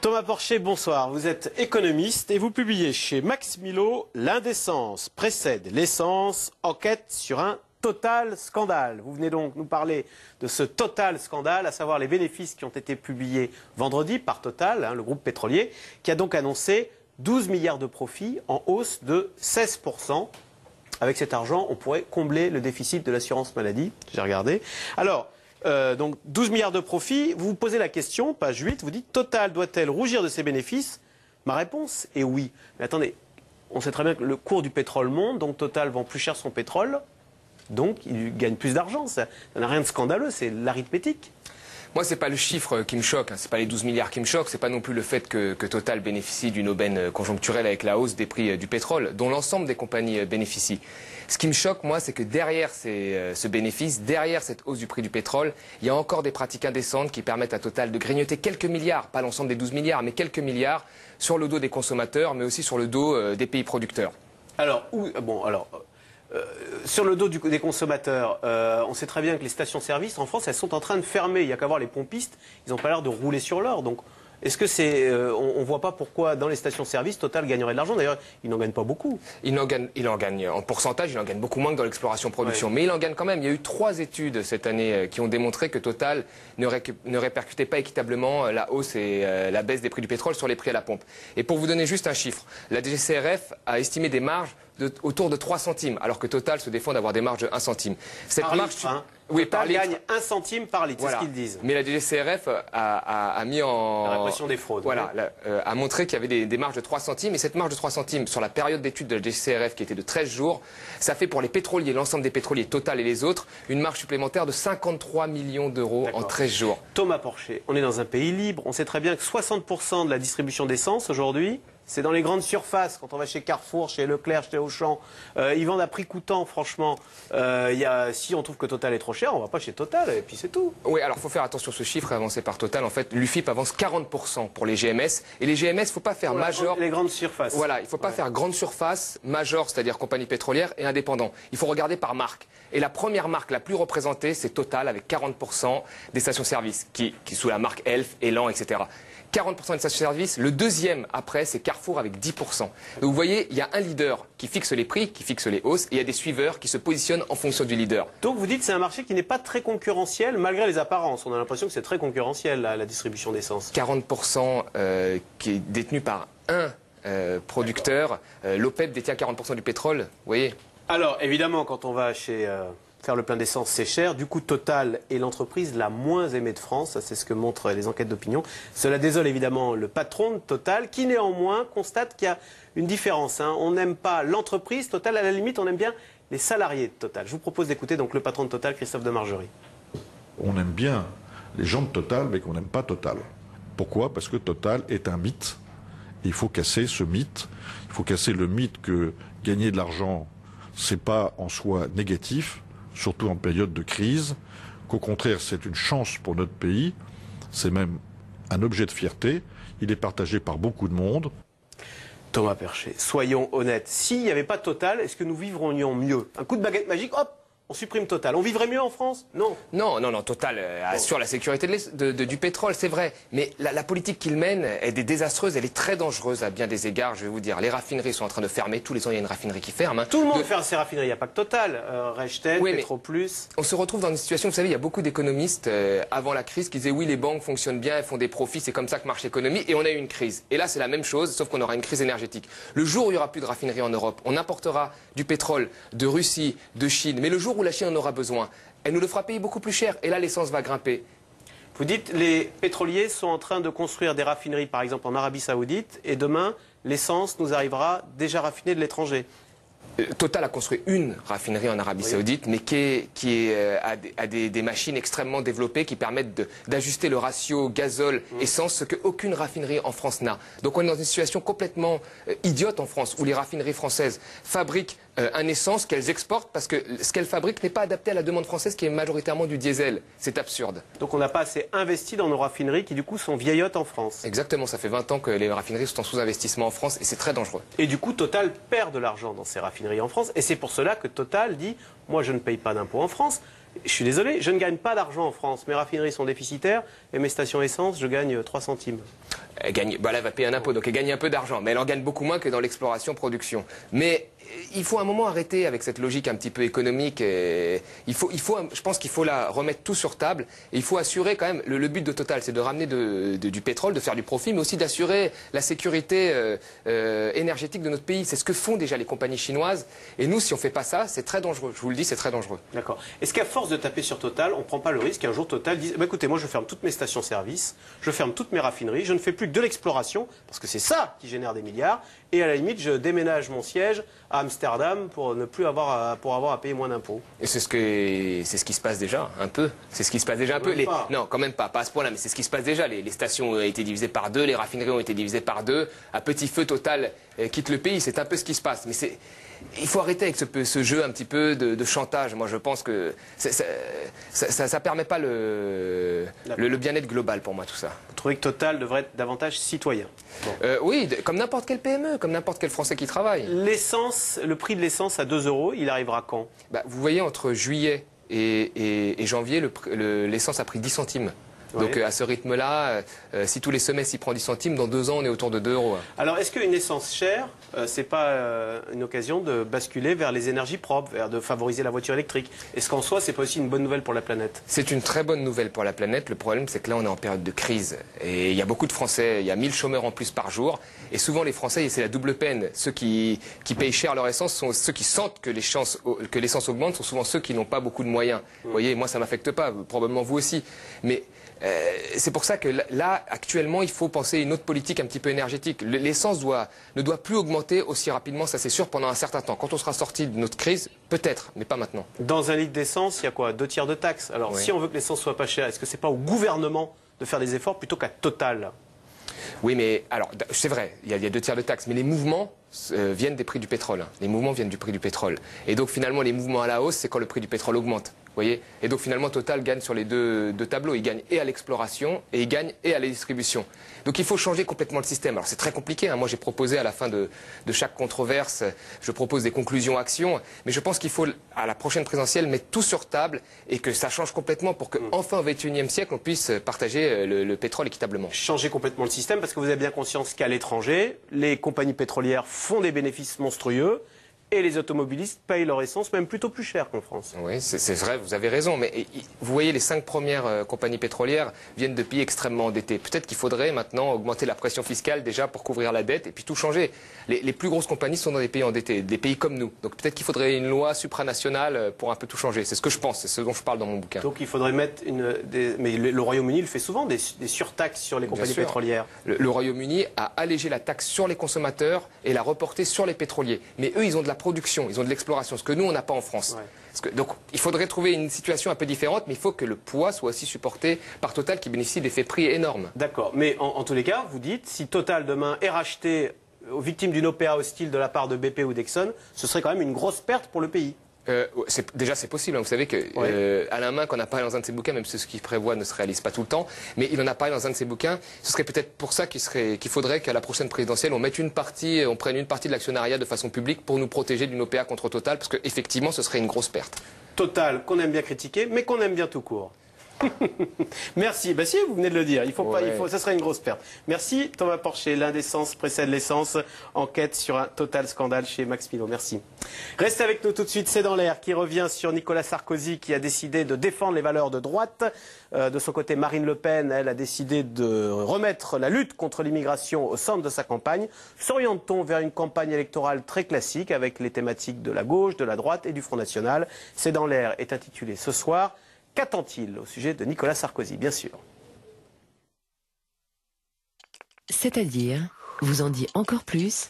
Thomas Porcher, bonsoir. Vous êtes économiste et vous publiez chez Max Milo « L'indécence précède l'essence, enquête sur un total scandale ». Vous venez donc nous parler de ce total scandale, à savoir les bénéfices qui ont été publiés vendredi par Total, le groupe pétrolier, qui a donc annoncé 12 milliards de profits en hausse de 16%. Avec cet argent, on pourrait combler le déficit de l'assurance maladie. J'ai regardé. Alors, donc 12 milliards de profits, vous vous posez la question, page 8, vous dites « Total doit-elle rougir de ses bénéfices ?» Ma réponse est oui. Mais attendez, on sait très bien que le cours du pétrole monte, donc Total vend plus cher son pétrole, donc il gagne plus d'argent. Ça n'a rien de scandaleux, c'est l'arithmétique. Moi, c'est pas le chiffre qui me choque, c'est pas les 12 milliards qui me choquent, c'est pas non plus le fait que Total bénéficie d'une aubaine conjoncturelle avec la hausse des prix du pétrole, dont l'ensemble des compagnies bénéficient. Ce qui me choque, moi, c'est que derrière ce bénéfice, derrière cette hausse du prix du pétrole, il y a encore des pratiques indécentes qui permettent à Total de grignoter quelques milliards, pas l'ensemble des 12 milliards, mais quelques milliards, sur le dos des consommateurs, mais aussi sur le dos des pays producteurs. Alors, sur le dos des consommateurs, on sait très bien que les stations-service en France, elles sont en train de fermer. Il n'y a qu'à voir les pompistes, ils n'ont pas l'air de rouler sur l'or. Donc, est-ce que c'est, on ne voit pas pourquoi dans les stations-service, Total gagnerait de l'argent? D'ailleurs, il n'en gagne pas beaucoup. Il en gagne en pourcentage, il en gagne beaucoup moins que dans l'exploration-production. Ouais. Mais il en gagne quand même. Il y a eu 3 études cette année qui ont démontré que Total ne répercutait pas équitablement la hausse et la baisse des prix du pétrole sur les prix à la pompe. Et pour vous donner juste un chiffre, la DGCCRF a estimé des marges autour de 3 centimes, alors que Total se défend d'avoir des marges de 1 centime. Cette marge, oui, Total gagne 1 centime par litre, voilà. C'est ce qu'ils disent. Mais la DGCCRF a mis en... La répression des fraudes. Voilà, a montré qu'il y avait des marges de 3 centimes. Et cette marge de 3 centimes, sur la période d'étude de la DGCCRF, qui était de 13 jours, ça fait pour les pétroliers, l'ensemble des pétroliers, Total et les autres, une marge supplémentaire de 53 millions d'euros en 13 jours. Thomas Porcher, on est dans un pays libre. On sait très bien que 60% de la distribution d'essence aujourd'hui, c'est dans les grandes surfaces. Quand on va chez Carrefour, chez Leclerc, chez Auchan, ils vendent à prix coûtant, franchement. Si on trouve que Total est trop cher, on ne va pas chez Total, et puis c'est tout. Oui, alors il faut faire attention, ce chiffre avancé par Total. En fait, l'UFIP avance 40% pour les GMS. Et les GMS, il ne faut pas faire major. Les grandes surfaces. Voilà, il ne faut pas faire grande surface, major, c'est-à-dire compagnie pétrolière, et indépendant. Il faut regarder par marque. Et la première marque la plus représentée, c'est Total, avec 40% des stations-service, qui sous la marque Elf, Elan, etc. 40% des stations-service. Le deuxième, après, c'est Carrefour avec 10%. Donc vous voyez, il y a un leader qui fixe les prix, qui fixe les hausses, et il y a des suiveurs qui se positionnent en fonction du leader. Donc vous dites que c'est un marché qui n'est pas très concurrentiel, malgré les apparences. On a l'impression que c'est très concurrentiel, la distribution d'essence. 40% qui est détenu par un producteur. L'OPEP détient 40% du pétrole, vous voyez. Alors, évidemment, quand on va chez... faire le plein d'essence, c'est cher. Du coup, Total est l'entreprise la moins aimée de France. C'est ce que montrent les enquêtes d'opinion. Cela désole évidemment le patron de Total, qui néanmoins constate qu'il y a une différence. On n'aime pas l'entreprise Total. À la limite, on aime bien les salariés de Total. Je vous propose d'écouter donc le patron de Total, Christophe Demargerie. On aime bien les gens de Total, mais qu'on n'aime pas Total. Pourquoi? Parce que Total est un mythe. Il faut casser ce mythe. Il faut casser le mythe que gagner de l'argent, c'est pas en soi négatif, surtout en période de crise, qu'au contraire c'est une chance pour notre pays, c'est même un objet de fierté, il est partagé par beaucoup de monde. Thomas Porcher, soyons honnêtes, s'il n'y avait pas Total, est-ce que nous vivrions mieux? Un coup de baguette magique, hop, on supprime Total. On vivrait mieux en France? Non. Non, Total assure la sécurité du pétrole, c'est vrai. Mais la politique qu'il mène est désastreuse, elle est très dangereuse à bien des égards, je vais vous dire. Les raffineries sont en train de fermer, tous les ans il y a une raffinerie qui ferme. Tout le monde fait ses raffineries, il n'y a pas que Total. Rechtel, oui, Petroplus. On se retrouve dans une situation, vous savez, il y a beaucoup d'économistes avant la crise qui disaient oui, les banques fonctionnent bien, elles font des profits, c'est comme ça que marche l'économie. Et on a eu une crise. Et là, c'est la même chose, sauf qu'on aura une crise énergétique. Le jour où il n'y aura plus de raffinerie en Europe, on importera du pétrole de Russie, de Chine. Mais le jour où la Chine en aura besoin, elle nous le fera payer beaucoup plus cher. Et là, l'essence va grimper. Vous dites les pétroliers sont en train de construire des raffineries, par exemple en Arabie Saoudite, et demain, l'essence nous arrivera déjà raffinée de l'étranger. Total a construit une raffinerie en Arabie Saoudite, mais qui a des machines extrêmement développées qui permettent d'ajuster le ratio gazole-essence, ce qu'aucune raffinerie en France n'a. Donc on est dans une situation complètement idiote en France, où les raffineries françaises fabriquent un essence qu'elles exportent parce que ce qu'elles fabriquent n'est pas adapté à la demande française qui est majoritairement du diesel. C'est absurde. Donc on n'a pas assez investi dans nos raffineries qui du coup sont vieillottes en France. Exactement, ça fait 20 ans que les raffineries sont en sous-investissement en France et c'est très dangereux. Et du coup Total perd de l'argent dans ces raffineries en France et c'est pour cela que Total dit « moi je ne paye pas d'impôts en France ». Je suis désolé, je ne gagne pas d'argent en France. Mes raffineries sont déficitaires et mes stations essence, je gagne 3 centimes. Elle gagne, bah là, elle va payer un impôt, donc elle gagne un peu d'argent, mais elle en gagne beaucoup moins que dans l'exploration-production. Mais il faut un moment arrêter avec cette logique un petit peu économique. Je pense qu'il faut la remettre tout sur table. Et il faut assurer quand même, le but de Total, c'est de ramener du pétrole, de faire du profit, mais aussi d'assurer la sécurité énergétique de notre pays. C'est ce que font déjà les compagnies chinoises. Et nous, si on ne fait pas ça, c'est très dangereux. Je vous le dis, c'est très dangereux. D'accord. Est-ce qu'à force de taper sur Total, on ne prend pas le risque qu'un jour Total dise bah, écoutez, moi je ferme toutes mes stations-service, je ferme toutes mes raffineries, je ne fais plus que de l'exploration, parce que c'est ça qui génère des milliards, et à la limite, je déménage mon siège à Amsterdam pour ne plus avoir à payer moins d'impôts. Et c'est ce qui se passe déjà, un peu. C'est ce qui se passe déjà un peu. Non, quand même pas à ce point-là, mais c'est ce qui se passe déjà. Les stations ont été divisées par 2, les raffineries ont été divisées par 2. À petit feu, Total quitte le pays. C'est un peu ce qui se passe. Mais il faut arrêter avec ce jeu un petit peu de chantage. Moi, je pense que ça permet pas le bien-être global pour moi, tout ça. Vous trouvez que Total devrait être davantage citoyen? Bon. Oui, comme n'importe quelle PME, comme n'importe quel Français qui travaille. L'essence, le prix de l'essence à 2 €, il arrivera quand? Vous voyez, entre juillet et janvier, l'essence a pris 10 centimes. Ouais. Donc à ce rythme-là, si tous les semestres il prend 10 centimes, dans 2 ans on est autour de 2 €. Alors est-ce qu'une essence chère, c'est pas une occasion de basculer vers les énergies propres, de favoriser la voiture électrique? Est-ce qu'en soi c'est pas aussi une bonne nouvelle pour la planète? C'est une très bonne nouvelle pour la planète. Le problème c'est que là on est en période de crise. Et il y a beaucoup de Français, il y a 1000 chômeurs en plus par jour. Et souvent les Français, c'est la double peine. Ceux qui payent cher leur essence sont ceux qui sentent que l'essence augmente, sont souvent ceux qui n'ont pas beaucoup de moyens. Vous voyez, moi ça m'affecte pas, probablement vous aussi. Mais c'est pour ça que là, actuellement, il faut penser à une autre politique un petit peu énergétique. L'essence ne doit plus augmenter aussi rapidement, ça c'est sûr, pendant un certain temps. Quand on sera sorti de notre crise, peut-être, mais pas maintenant. Dans un litre d'essence, il y a quoi? 2 tiers de taxes. Alors Oui. si on veut que l'essence soit pas chère, est-ce que c'est pas au gouvernement de faire des efforts plutôt qu'à Total? Oui, mais alors, c'est vrai, il y a 2 tiers de taxes, mais les mouvements viennent des prix du pétrole. Les mouvements viennent du prix du pétrole. Et donc finalement, les mouvements à la hausse, c'est quand le prix du pétrole augmente. Vous voyez? Et donc finalement, Total gagne sur les deux tableaux. Il gagne et à l'exploration, et il gagne et à la distribution. Donc il faut changer complètement le système. Alors c'est très compliqué, hein. Moi j'ai proposé à la fin de chaque controverse, je propose des conclusions actions. Mais je pense qu'il faut, à la prochaine présidentielle, mettre tout sur table et que ça change complètement pour qu'enfin au XXIe siècle, on puisse partager le pétrole équitablement. Changer complètement le système parce que vous avez bien conscience qu'à l'étranger, les compagnies pétrolières font des bénéfices monstrueux. Et les automobilistes payent leur essence même plutôt plus cher qu'en France. Oui, c'est vrai, vous avez raison. Mais vous voyez, les 5 premières compagnies pétrolières viennent de pays extrêmement endettés. Peut-être qu'il faudrait maintenant augmenter la pression fiscale déjà pour couvrir la dette et puis tout changer. Les plus grosses compagnies sont dans des pays endettés, des pays comme nous. Donc peut-être qu'il faudrait une loi supranationale pour un peu tout changer. C'est ce que je pense, c'est ce dont je parle dans mon bouquin. Donc il faudrait mettre mais le Royaume-Uni le fait souvent, des surtaxes sur les compagnies pétrolières. Le Royaume-Uni a allégé la taxe sur les consommateurs et l'a reportée sur les pétroliers. Mais eux, ils ont de la production, ils ont de l'exploration, ce que nous, on n'a pas en France. Ouais. Donc, il faudrait trouver une situation un peu différente, mais il faut que le poids soit aussi supporté par Total, qui bénéficie d'effets prix énormes. D'accord, mais en tous les cas, vous dites, si Total demain est racheté aux victimes d'une OPA hostile de la part de BP ou d'Exxon, ce serait quand même une grosse perte pour le pays. Déjà c'est possible, hein. Vous savez que Alain Minc en a parlé dans un de ses bouquins, même si ce qu'il prévoit ne se réalise pas tout le temps, mais il en a parlé dans un de ses bouquins. Ce serait peut-être pour ça qu'il faudrait qu'à la prochaine présidentielle on prenne une partie de l'actionnariat de façon publique pour nous protéger d'une OPA contre Total, parce qu'effectivement ce serait une grosse perte. Total qu'on aime bien critiquer, mais qu'on aime bien tout court. Merci. Si, vous venez de le dire. Ça serait une grosse perte. Merci Thomas Porcher. L'indécence précède l'essence. Enquête sur un total scandale chez Max Milo. Merci. Restez avec nous tout de suite. C'est dans l'air qui revient sur Nicolas Sarkozy qui a décidé de défendre les valeurs de droite. De son côté, Marine Le Pen, elle, a décidé de remettre la lutte contre l'immigration au centre de sa campagne. S'oriente-t-on vers une campagne électorale très classique avec les thématiques de la gauche, de la droite et du Front National? C'est dans l'air est intitulé ce soir. Qu'attend-il au sujet de Nicolas Sarkozy, bien sûr? C'est-à-dire, vous en dit encore plus